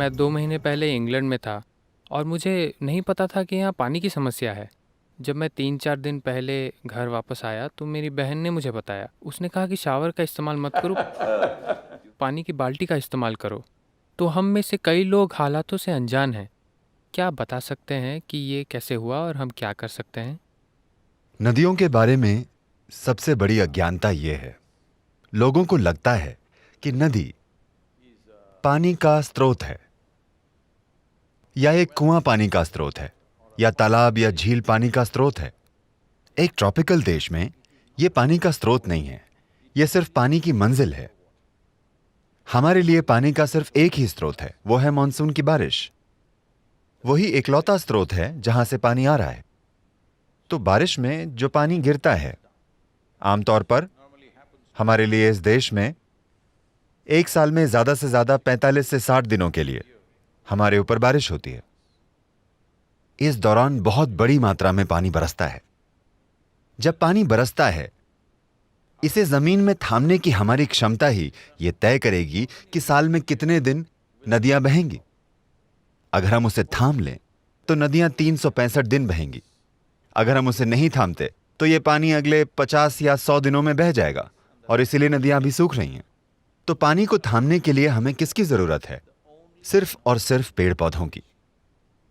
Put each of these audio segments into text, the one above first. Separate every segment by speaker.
Speaker 1: मैं 2 महीने पहले इंग्लैंड में था और मुझे नहीं पता था कि यहाँ पानी की समस्या है। जब मैं 3-4 दिन पहले घर वापस आया तो मेरी बहन ने मुझे बताया। उसने कहा कि शावर का इस्तेमाल मत करो, पानी की बाल्टी का इस्तेमाल करो। तो हम में से कई लोग हालातों से अनजान हैं। क्या आप बता सकते हैं कि ये कैसे हुआ और हम क्या कर सकते हैं?
Speaker 2: नदियों के बारे में सबसे बड़ी अज्ञानता यह है, लोगों को लगता है कि नदी पानी का स्रोत है, या एक कुआं पानी का स्रोत है, या तालाब या झील पानी का स्रोत है। एक ट्रॉपिकल देश में यह पानी का स्रोत नहीं है, यह सिर्फ पानी की मंजिल है। हमारे लिए पानी का सिर्फ एक ही स्रोत है, वो है मॉनसून की बारिश। वही एकलौता स्रोत है जहां से पानी आ रहा है। तो बारिश में जो पानी गिरता है, आमतौर पर हमारे लिए इस देश में एक साल में ज्यादा से ज्यादा 45 से 60 दिनों के लिए हमारे ऊपर बारिश होती है। इस दौरान बहुत बड़ी मात्रा में पानी बरसता है। जब पानी बरसता है, इसे जमीन में थामने की हमारी क्षमता ही यह तय करेगी कि साल में कितने दिन नदियां बहेंगी। अगर हम उसे थाम लें तो नदियां 365 दिन बहेंगी। अगर हम उसे नहीं थामते तो यह पानी अगले 50 या 100 दिनों में बह जाएगा, और इसीलिए नदियां अभी सूख रही हैं। तो पानी को थामने के लिए हमें किसकी जरूरत है? सिर्फ और सिर्फ पेड़ पौधों की।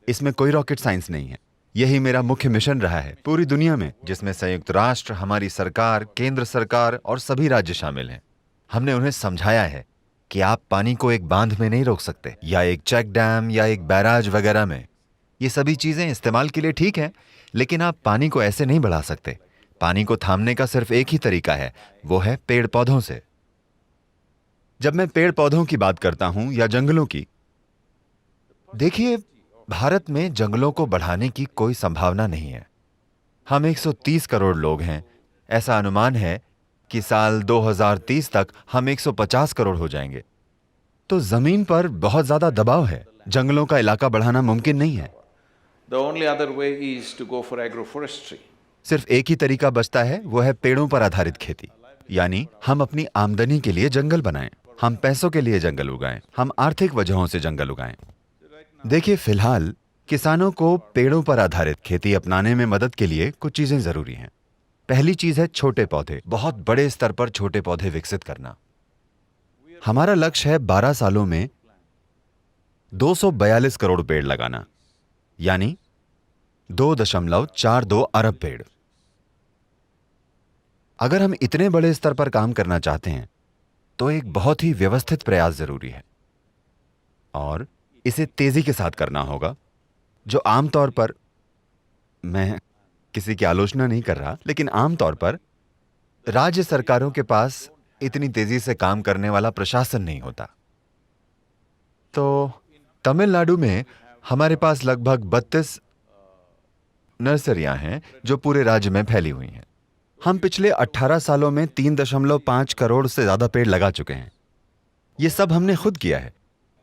Speaker 2: इसमें कोई रॉकेट साइंस नहीं है। यही मेरा मुख्य मिशन रहा है पूरी दुनिया में, जिसमें संयुक्त राष्ट्र, हमारी सरकार, केंद्र सरकार और सभी राज्य शामिल हैं। हमने उन्हें समझाया है कि आप पानी को एक बांध में नहीं रोक सकते, या एक चेक डैम या एक बैराज वगैरह में। ये सभी चीजें इस्तेमाल के लिए ठीक है, लेकिन आप पानी को ऐसे नहीं बढ़ा सकते। पानी को थामने का सिर्फ एक ही तरीका है, वो है पेड़ पौधों से। जब मैं पेड़ पौधों की बात करता हूं या जंगलों की, देखिए, भारत में जंगलों को बढ़ाने की कोई संभावना नहीं है। हम 130 करोड़ लोग हैं। ऐसा अनुमान है कि साल 2030 तक हम 150 करोड़ हो जाएंगे। तो जमीन पर बहुत ज्यादा दबाव है, जंगलों का इलाका बढ़ाना मुमकिन नहीं है।
Speaker 3: The only other way is to go for agroforestry.
Speaker 2: सिर्फ एक ही तरीका बचता है, वो है पेड़ों पर आधारित खेती। यानी हम अपनी आमदनी के लिए जंगल बनाएं, हम पैसों के लिए जंगल उगाएं, हम आर्थिक वजहों से जंगल उगाएं। देखिए, फिलहाल किसानों को पेड़ों पर आधारित खेती अपनाने में मदद के लिए कुछ चीजें जरूरी हैं। पहली चीज है छोटे पौधे, बहुत बड़े स्तर पर छोटे पौधे विकसित करना। हमारा लक्ष्य है 12 सालों में 242 करोड़ पेड़ लगाना, यानी 2.42 अरब पेड़। अगर हम इतने बड़े स्तर पर काम करना चाहते हैं तो एक बहुत ही व्यवस्थित प्रयास जरूरी है, और इसे तेजी के साथ करना होगा। जो आमतौर पर, मैं किसी की आलोचना नहीं कर रहा, लेकिन आमतौर पर राज्य सरकारों के पास इतनी तेजी से काम करने वाला प्रशासन नहीं होता। तो तमिलनाडु में हमारे पास लगभग 32 नर्सरियां हैं जो पूरे राज्य में फैली हुई हैं। हम पिछले 18 सालों में 3.5 करोड़ से ज्यादा पेड़ लगा चुके हैं। यह सब हमने खुद किया है,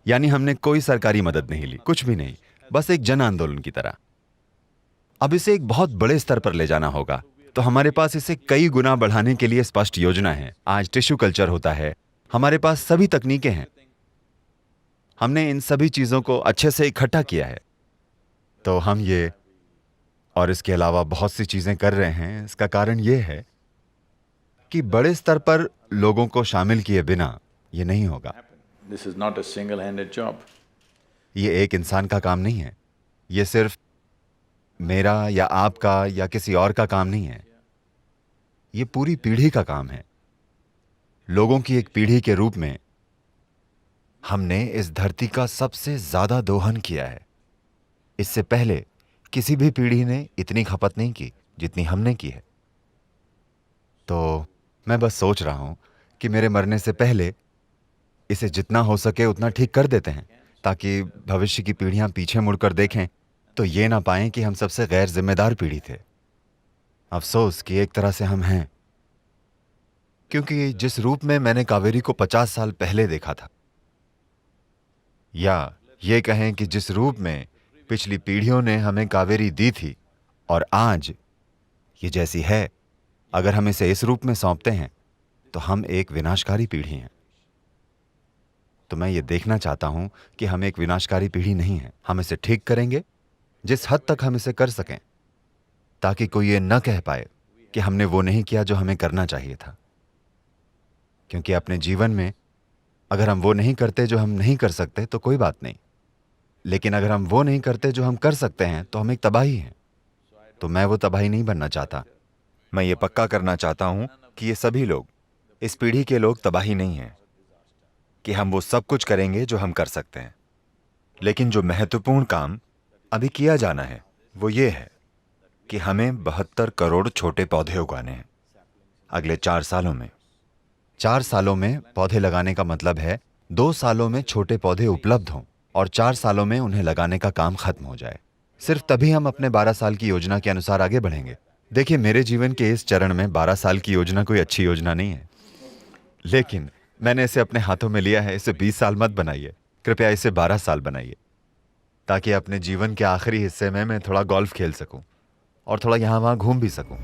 Speaker 2: यानी हमने कोई सरकारी मदद नहीं ली, कुछ भी नहीं, बस एक जन आंदोलन की तरह। अब इसे एक बहुत बड़े स्तर पर ले जाना होगा, तो हमारे पास इसे कई गुना बढ़ाने के लिए स्पष्ट योजना है। आज टिश्यू कल्चर होता है, हमारे पास सभी तकनीकें हैं। हमने इन सभी चीजों को अच्छे से इकट्ठा किया है। तो हम ये और इसके अलावा बहुत सी चीजें कर रहे हैं। इसका कारण यह है कि बड़े स्तर पर लोगों को शामिल किए बिना यह नहीं होगा।
Speaker 3: This is not a single-handed job.
Speaker 2: ये एक इंसान का काम नहीं है, ये सिर्फ मेरा या आपका या किसी और का काम नहीं है। ये पूरी पीढ़ी का काम है। लोगों की एक पीढ़ी के रूप में हमने इस धरती का सबसे ज्यादा दोहन किया है। इससे पहले किसी भी पीढ़ी ने इतनी खपत नहीं की जितनी हमने की है। तो मैं बस सोच रहा हूं कि मेरे मरने से पहले इसे जितना हो सके उतना ठीक कर देते हैं, ताकि भविष्य की पीढ़ियां पीछे मुड़कर देखें तो ये ना पाएं कि हम सबसे गैर जिम्मेदार पीढ़ी थे। अफसोस कि एक तरह से हम हैं, क्योंकि जिस रूप में मैंने कावेरी को 50 साल पहले देखा था, या ये कहें कि जिस रूप में पिछली पीढ़ियों ने हमें कावेरी दी थी, और आज ये जैसी है, अगर हम इसे इस रूप में सौंपते हैं तो हम एक विनाशकारी पीढ़ी हैं। तो मैं ये देखना चाहता हूं कि हम एक विनाशकारी पीढ़ी नहीं है। हम इसे ठीक करेंगे जिस हद तक हम इसे कर सकें, ताकि कोई ये न कह पाए कि हमने वो नहीं किया जो हमें करना चाहिए था। क्योंकि अपने जीवन में अगर हम वो नहीं करते जो हम नहीं कर सकते तो कोई बात नहीं, लेकिन अगर हम वो नहीं करते जो हम कर सकते हैं तो हम एक तबाही हैं। तो मैं वो तबाही नहीं बनना चाहता। मैं ये पक्का करना चाहता हूं कि ये सभी लोग, इस पीढ़ी के लोग तबाही नहीं हैं, कि हम वो सब कुछ करेंगे जो हम कर सकते हैं। लेकिन जो महत्वपूर्ण काम अभी किया जाना है वो ये है कि हमें 72 करोड़ छोटे पौधे उगाने हैं अगले 4 सालों में। 4 सालों में पौधे लगाने का मतलब है 2 सालों में छोटे पौधे उपलब्ध हों और 4 सालों में उन्हें लगाने का काम खत्म हो जाए। सिर्फ तभी हम अपने 12 साल की योजना के अनुसार आगे बढ़ेंगे। देखिए, मेरे जीवन के इस चरण में 12 साल की योजना कोई अच्छी योजना नहीं है, लेकिन मैंने इसे अपने हाथों में लिया है। इसे 20 साल मत बनाइए, कृपया इसे 12 साल बनाइए, ताकि अपने जीवन के आखिरी हिस्से में मैं थोड़ा गोल्फ खेल सकूं और थोड़ा यहां वहां घूम भी सकूं।